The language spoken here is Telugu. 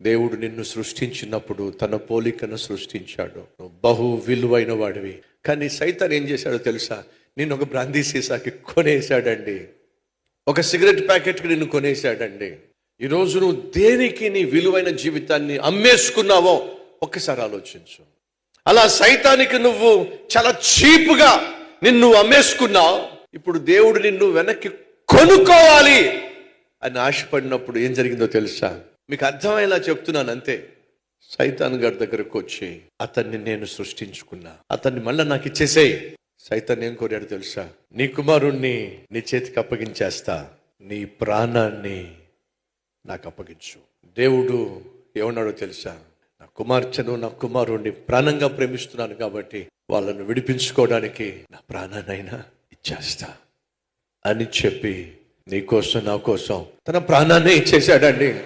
దేవుడు నిన్ను సృష్టించినప్పుడు తన పోలికను సృష్టించాడు. నువ్వు బహు విలువైన వాడివి. కానీ సైతాన్ ఏం చేశాడో తెలుసా? నిన్ను ఒక బ్రాందీ సీసాకి కొనేశాడండి. ఒక సిగరెట్ ప్యాకెట్కి నిన్ను కొనేశాడండి. ఈరోజు నువ్వు దేనికి నీ విలువైన జీవితాన్ని అమ్మేసుకున్నావో ఒక్కసారి ఆలోచించు. అలా సైతానికి నువ్వు చాలా చీప్గా నిన్ను అమ్మేసుకున్నావు. ఇప్పుడు దేవుడు నిన్ను వెనక్కి కొనుక్కోవాలి అని ఆశపడినప్పుడు ఏం జరిగిందో తెలుసా? మీకు అర్థమయ్యేలా చెప్తున్నాను అంతే. సైతాన్ గారి దగ్గరకు వచ్చి, అతన్ని నేను సృష్టించుకున్నా, అతన్ని మళ్ళీ నాకు ఇచ్చేసేయి. సైతాన్ ఏం కోరాడు తెలుసా? నీ కుమారుణ్ణి నీ చేతికి అప్పగించేస్తా, నీ ప్రాణాన్ని నాకు అప్పగించు. దేవుడు ఏమన్నాడో తెలుసా? నా కుమార్తెను నా కుమారుణ్ణి ప్రాణంగా ప్రేమిస్తున్నాను కాబట్టి వాళ్ళను విడిపించుకోవడానికి నా ప్రాణాన్నైనా ఇచ్చేస్తా అని చెప్పి నీ కోసం నా కోసం తన ప్రాణాన్నే ఇచ్చేశాడండి.